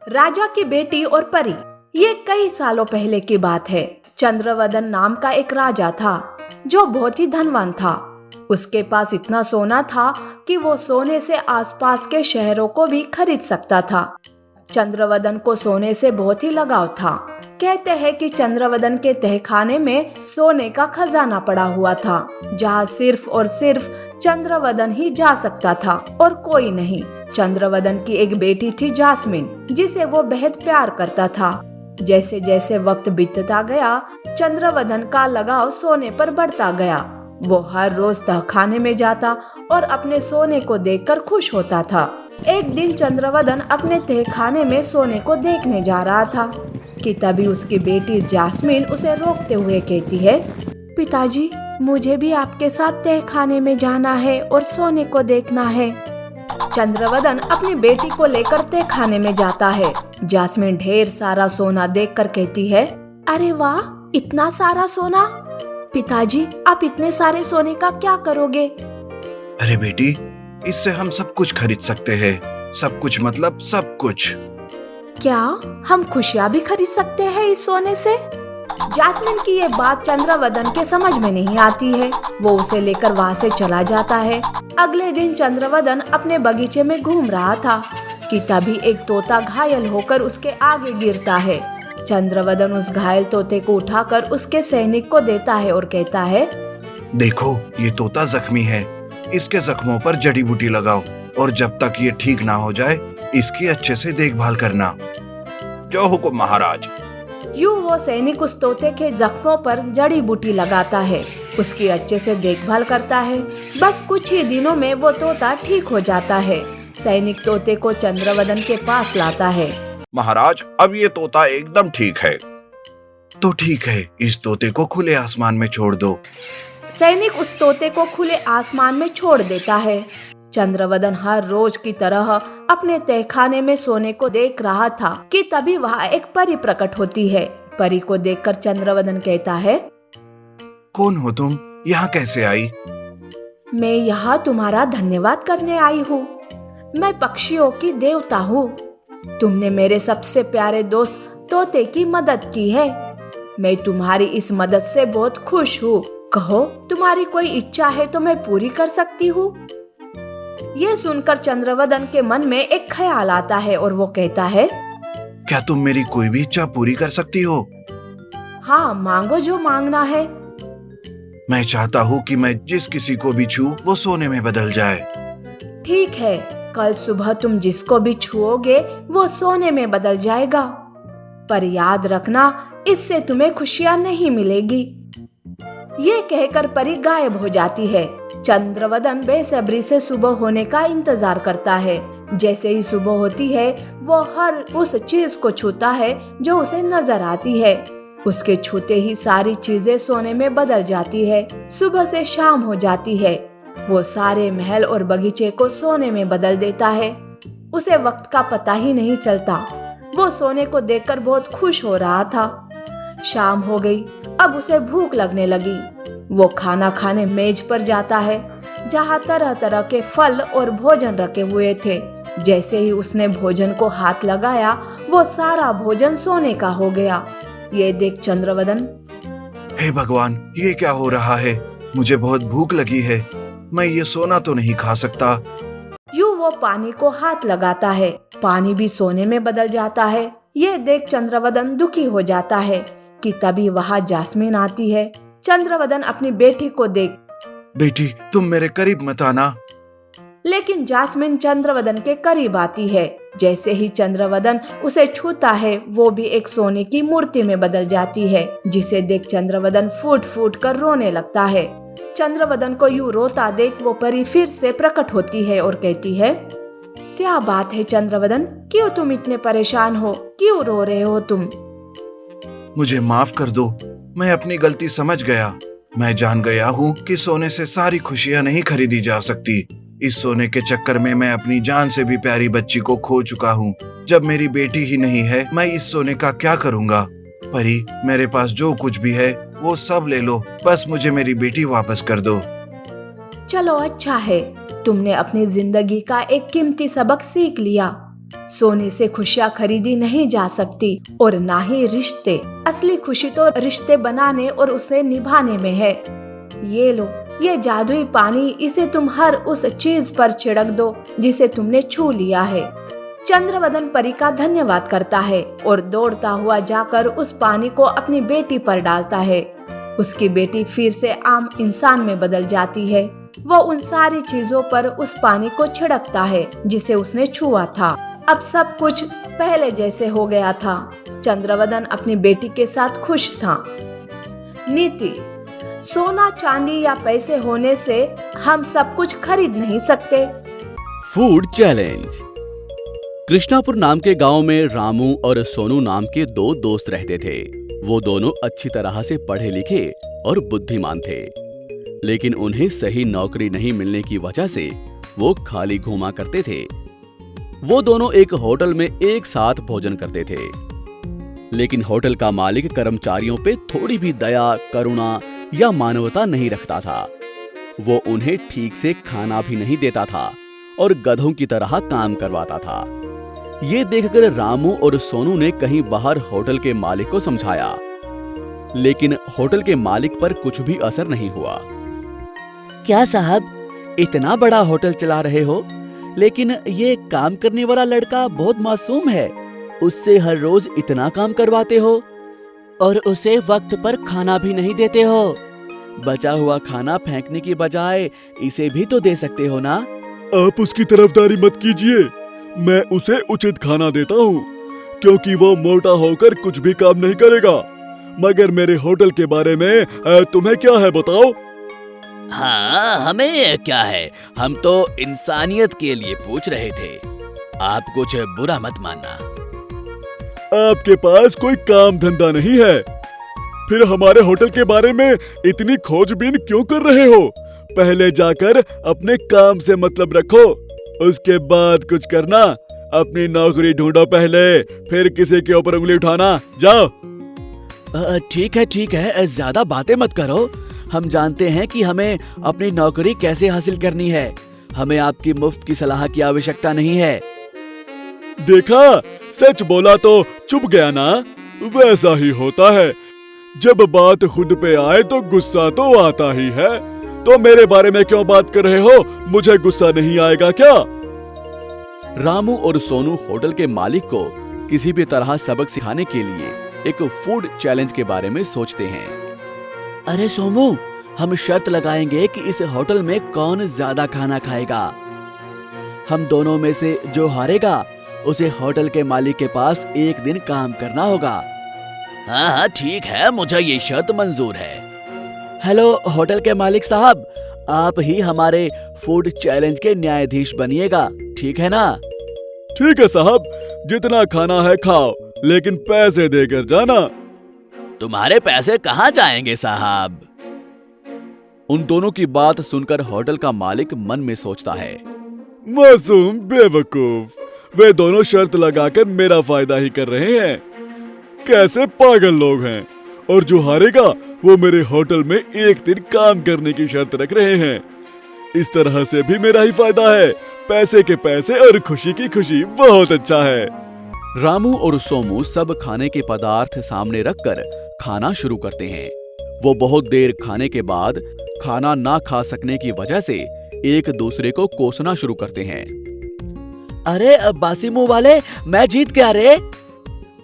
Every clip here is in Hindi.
राजा की बेटी और परी। ये कई सालों पहले की बात है। चंद्रवदन नाम का एक राजा था जो बहुत ही धनवान था। उसके पास इतना सोना था कि वो सोने से आसपास के शहरों को भी खरीद सकता था। चंद्रवदन को सोने से बहुत ही लगाव था। कहते हैं कि चंद्रवदन के तहखाने में सोने का खजाना पड़ा हुआ था, जहाँ सिर्फ और सिर्फ चंद्रवदन ही जा सकता था और कोई नहीं। चंद्रवदन की एक बेटी थी जास्मिन, जिसे वो बेहद प्यार करता था। जैसे जैसे वक्त बीतता गया, चंद्रवदन का लगाव सोने पर बढ़ता गया। वो हर रोज तहखाने में जाता और अपने सोने को देखकर खुश होता था। एक दिन चंद्रवदन अपने तहखाने में सोने को देखने जा रहा था कि तभी उसकी बेटी जास्मिन उसे रोकते हुए कहती है, पिताजी, मुझे भी आपके साथ तहखाने में जाना है और सोने को देखना है। चंद्रवदन अपनी बेटी को लेकर तहखाने में जाता है। जास्मिन ढेर सारा सोना देखकर कहती है, अरे वाह, इतना सारा सोना! पिताजी, आप इतने सारे सोने का क्या करोगे? अरे बेटी, इससे हम सब कुछ खरीद सकते हैं। सब कुछ मतलब सब कुछ। क्या हम खुशियाँ भी खरीद सकते हैं इस सोने से? जास्मिन की ये बात चंद्रवदन के समझ में नहीं आती है। वो उसे लेकर वहाँ से चला जाता है। अगले दिन चंद्रवदन अपने बगीचे में घूम रहा था कि तभी एक तोता घायल होकर उसके आगे गिरता है। चंद्रवदन उस घायल तोते को उठाकर उसके सैनिक को देता है और कहता है, देखो, ये तोता जख्मी है। इसके जख्मों पर जड़ी बूटी लगाओ और जब तक ये ठीक ना हो जाए, इसकी अच्छे से देखभाल करना। जो हुकुम महाराज। यूं वो सैनिक उस तोते के जख्मों पर जड़ी बूटी लगाता है, उसकी अच्छे से देखभाल करता है। बस कुछ ही दिनों में वो तोता ठीक हो जाता है। सैनिक तोते को चंद्रवदन के पास लाता है। महाराज, अब ये तोता एकदम ठीक है। तो ठीक है, इस तोते को खुले आसमान में छोड़ दो। सैनिक उस तोते को खुले आसमान में छोड़ देता है। चंद्रवदन हर रोज की तरह अपने तहखाने में सोने को देख रहा था कि तभी वहाँ एक परी प्रकट होती है। परी को देखकर चंद्रवदन कहता है, कौन हो तुम? यहाँ कैसे आई? मैं यहाँ तुम्हारा धन्यवाद करने आई हूँ। मैं पक्षियों की देवता हूँ। तुमने मेरे सबसे प्यारे दोस्त तोते की मदद की है। मैं तुम्हारी इस मदद से बहुत खुश हूँ। कहो, तुम्हारी कोई इच्छा है तो मैं पूरी कर सकती हूँ। ये सुनकर चंद्रवदन के मन में एक ख्याल आता है और वो कहता है, क्या तुम मेरी कोई भी इच्छा पूरी कर सकती हो? हाँ, मांगो जो मांगना है। मैं चाहता हूँ कि मैं जिस किसी को भी छू वो सोने में बदल जाए। ठीक है, कल सुबह तुम जिसको भी छुओगे वो सोने में बदल जाएगा। पर याद रखना, इससे तुम्हें खुशियाँ नहीं मिलेगी। ये कहकर परी गायब हो जाती है। चंद्रवदन बेसब्री से सुबह होने का इंतजार करता है। जैसे ही सुबह होती है, वो हर उस चीज को छूता है जो उसे नजर आती है। उसके छूते ही सारी चीजें सोने में बदल जाती है। सुबह से शाम हो जाती है। वो सारे महल और बगीचे को सोने में बदल देता है। उसे वक्त का पता ही नहीं चलता। वो सोने को देखकर बहुत खुश हो रहा था। शाम हो गई। अब उसे भूख लगने लगी। वो खाना खाने मेज पर जाता है, जहाँ तरह तरह के फल और भोजन रखे हुए थे। जैसे ही उसने भोजन को हाथ लगाया, वो सारा भोजन सोने का हो गया। ये देख चंद्रवदन, हे भगवान, ये क्या हो रहा है? मुझे बहुत भूख लगी है। मैं ये सोना तो नहीं खा सकता। यूं वो पानी को हाथ लगाता है। पानी भी सोने में बदल जाता है। ये देख चंद्रवदन दुखी हो जाता है कि तभी वहाँ जास्मिन आती है। चंद्रवदन अपनी बेटी को देख, बेटी, तुम मेरे करीब मत आना। लेकिन जास्मिन चंद्रवदन के करीब आती है। जैसे ही चंद्रवदन उसे छूता है, वो भी एक सोने की मूर्ति में बदल जाती है, जिसे देख चंद्रवदन फूट फूट कर रोने लगता है। चंद्रवदन को यूं रोता देख वो परी फिर से प्रकट होती है और कहती है, क्या बात है चंद्रवदन, क्यों तुम इतने परेशान हो? क्यों रो रहे हो तुम? मुझे माफ कर दो। मैं अपनी गलती समझ गया। मैं जान गया हूँ कि सोने से सारी खुशियाँ नहीं खरीदी जा सकती। इस सोने के चक्कर में मैं अपनी जान से भी प्यारी बच्ची को खो चुका हूँ। जब मेरी बेटी ही नहीं है, मैं इस सोने का क्या करूँगा? परी, मेरे पास जो कुछ भी है वो सब ले लो, बस मुझे मेरी बेटी वापस कर दो। चलो, अच्छा है, तुमने अपनी जिंदगी का एक कीमती सबक सीख लिया। सोने से खुशियाँ खरीदी नहीं जा सकती और ना ही रिश्ते। असली खुशी तो रिश्ते बनाने और उसे निभाने में है। ये लो, ये जादुई पानी, इसे तुम हर उस चीज पर छिड़क दो जिसे तुमने छू लिया है। चंद्रवदन परी का धन्यवाद करता है और दौड़ता हुआ जाकर उस पानी को अपनी बेटी पर डालता है। उसकी बेटी फिर से आम इंसान में बदल जाती है। वो उन सारी चीजों पर उस पानी को छिड़कता है जिसे उसने छुआ था। अब सब कुछ पहले जैसे हो गया था। चंद्रवदन अपनी बेटी के साथ खुश था। नीति: सोना, चांदी या पैसे होने से हम सब कुछ खरीद नहीं सकते। Food challenge. कृष्णापुर नाम के गांव में रामू और सोनू नाम के दो दोस्त रहते थे। वो दोनों अच्छी तरह से पढ़े लिखे और बुद्धिमान थे, लेकिन उन्हें सही नौकरी नहीं मिलने की वजह से वो खाली घूमा करते थे। वो दोनों एक होटल में एक साथ भोजन करते थे, लेकिन होटल का मालिक कर्मचारियों पे थोड़ी भी दया, करुणा या मानवता नहीं रखता था। वो उन्हें ठीक से खाना भी नहीं देता था और गधों की तरह काम करवाता था। ये देखकर रामू और सोनू ने कहीं बाहर होटल के मालिक को समझाया, लेकिन होटल के मालिक पर कुछ भी असर नहीं हुआ। क्या साहब, इतना बड़ा होटल चला रहे हो, लेकिन ये काम करने वाला लड़का बहुत मासूम है। उससे हर रोज इतना काम करवाते हो और उसे वक्त पर खाना भी नहीं देते हो। बचा हुआ खाना फेंकने की बजाय इसे भी तो दे सकते हो ना। आप उसकी तरफदारी मत कीजिए। मैं उसे उचित खाना देता हूँ, क्योंकि वो मोटा होकर कुछ भी काम नहीं करेगा। मगर मेरे होटल के बारे में तुम्हें क्या है बताओ? हाँ, हमें क्या है, हम तो इंसानियत के लिए पूछ रहे थे। आप कुछ बुरा मत मानना। आपके पास कोई काम धंधा नहीं है, फिर हमारे होटल के बारे में इतनी खोजबीन क्यों कर रहे हो? पहले जाकर अपने काम से मतलब रखो, उसके बाद कुछ करना। अपनी नौकरी ढूंढो पहले, फिर किसी के ऊपर उंगली उठाना। जाओ। ठीक है, ज्यादा बातें मत करो। हम जानते हैं कि हमें अपनी नौकरी कैसे हासिल करनी है। हमें आपकी मुफ्त की सलाह की आवश्यकता नहीं है। देखा, सच बोला तो चुप गया ना। वैसा ही होता है, जब बात खुद पे आए तो गुस्सा तो आता ही है। तो मेरे बारे में क्यों बात कर रहे हो? मुझे गुस्सा नहीं आएगा क्या? रामू और सोनू होटल के मालिक को किसी भी तरह सबक सिखाने के लिए एक फूड चैलेंज के बारे में सोचते हैं। अरे सोमू, हम शर्त लगाएंगे कि इस होटल में कौन ज्यादा खाना खाएगा। हम दोनों में से जो हारेगा उसे होटल के मालिक के पास एक दिन काम करना होगा। हाँ, ठीक है, मुझे ये शर्त मंजूर है। हेलो होटल के मालिक साहब, आप ही हमारे फूड चैलेंज के न्यायाधीश बनिएगा, ठीक है ना? ठीक है साहब, जितना खाना है खाओ, लेकिन पैसे देकर जाना। तुम्हारे पैसे कहाँ जाएंगे साहब? उन दोनों की बात सुनकर होटल का मालिक मन में सोचता है, मासूम बेवकूफ, वे दोनों शर्त लगाकर मेरा फायदा ही कर रहे हैं। कैसे पागल लोग हैं। और जो हारेगा वो मेरे होटल में एक दिन काम करने की शर्त रख रहे हैं। इस तरह से भी मेरा ही फायदा है। पैसे के पैसे और खुशी की खुशी। बहुत अच्छा है। रामू और सोमू सब खाने के पदार्थ सामने रखकर खाना शुरू करते हैं। वो बहुत देर खाने के बाद खाना ना खा सकने की वजह से एक दूसरे को कोसना शुरू करते हैं। अरे बासी मुंह वाले, मैं जीत गया रे।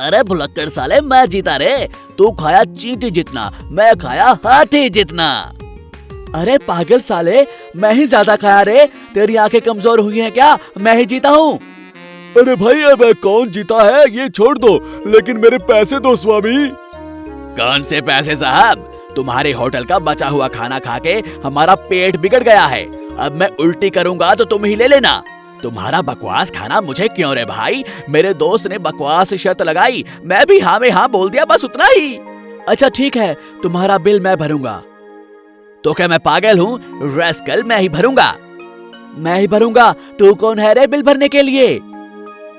अरे भुलक्कड़ साले, मैं जीता रे। तू खाया चींटी जितना, मैं खाया हाथी जितना। अरे पागल साले, मैं ही ज्यादा खाया रे। तेरी आंखें कमजोर हुई हैं क्या? मैं ही जीता हूँ। अरे भाई, अब कौन जीता है ये छोड़ दो, लेकिन मेरे पैसे दो स्वामी। कौन से पैसे साहब? तुम्हारे होटल का बचा हुआ खाना खा के हमारा पेट बिगड़ गया है। अब मैं उल्टी करूंगा तो तुम ही ले लेना। तुम्हारा बकवास खाना मुझे क्यों रे भाई? मेरे दोस्त ने बकवास शर्त लगाई, मैं भी हाँ में हाँ बोल दिया, बस उतना ही। अच्छा ठीक है, तुम्हारा बिल मैं भरूंगा। तो क्या मैं पागल हूँ? रैस्कल, मैं ही भरूंगा। मैं ही भरूंगा? तू कौन है रे बिल भरने के लिए?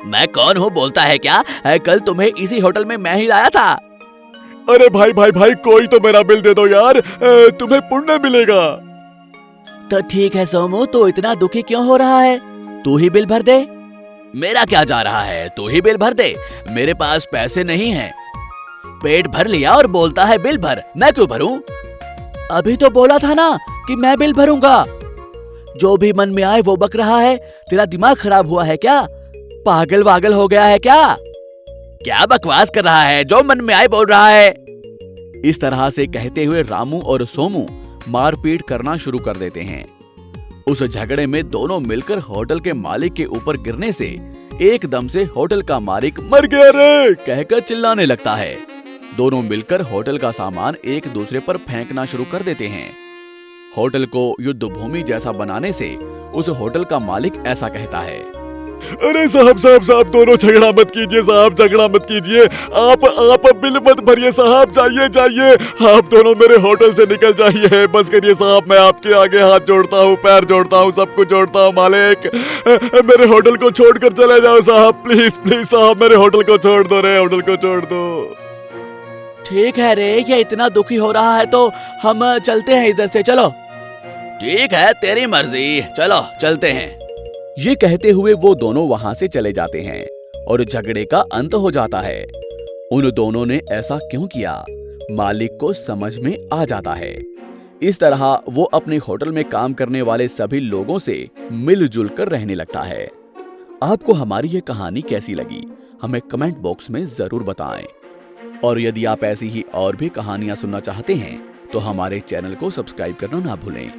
मैं कौन हूँ बोलता है क्या? कल तुम्हें इसी होटल में मैं ही लाया था। अरे भाई भाई भाई, कोई तो मेरा बिल दे दो यार, तुम्हें पुण्य मिलेगा। तो ठीक है सोमू, तो इतना दुखी क्यों हो रहा है? तू ही बिल भर दे। मेरा क्या जा रहा है, तू ही बिल भर दे, मेरे पास पैसे नहीं हैं। पेट भर लिया और बोलता है बिल भर, मैं क्यों भरूं? अभी तो बोला था ना कि मैं बिल भरूंगा। जो भी मन में आए वो बक रहा है, तेरा दिमाग खराब हुआ है क्या? पागल वागल हो गया है क्या? क्या बकवास कर रहा है, जो मन में आए बोल रहा है। इस तरह से कहते हुए रामू और सोमू मारपीट करना शुरू कर देते हैं। उस झगड़े में दोनों मिलकर होटल के मालिक के ऊपर गिरने से एकदम से होटल का मालिक मर गया रे कहकर चिल्लाने लगता है। दोनों मिलकर होटल का सामान एक दूसरे पर फेंकना शुरू कर देते हैं। होटल को युद्ध भूमि जैसा बनाने से उस होटल का मालिक ऐसा कहता है, अरे साहब साहब साहब, दोनों झगड़ा मत कीजिए साहब, झगड़ा मत कीजिए। आप बिल मत भरिए साहब, जाइए जाइए, आप दोनों मेरे होटल से निकल जाइए, बस करिए साहब, मैं आपके आगे हाथ जोड़ता हूँ, पैर जोड़ता हूँ, सब कुछ जोड़ता हूँ मालिक, मेरे होटल को छोड़कर चले जाओ साहब, प्लीज प्लीज साहब, मेरे होटल को छोड़ दो रे, होटल को छोड़ दो। ठीक है रे, ये इतना दुखी हो रहा है तो हम चलते हैं इधर से, चलो। ठीक है, तेरी मर्जी, चलो चलते हैं। ये कहते हुए वो दोनों वहां से चले जाते हैं और झगड़े का अंत हो जाता है। उन दोनों ने ऐसा क्यों किया, मालिक को समझ में आ जाता है। इस तरह वो अपने होटल में काम करने वाले सभी लोगों से मिलजुल कर रहने लगता है। आपको हमारी ये कहानी कैसी लगी, हमें कमेंट बॉक्स में जरूर बताएं। और यदि आप ऐसी ही और भी कहानियां सुनना चाहते हैं तो हमारे चैनल को सब्सक्राइब करना ना भूलें।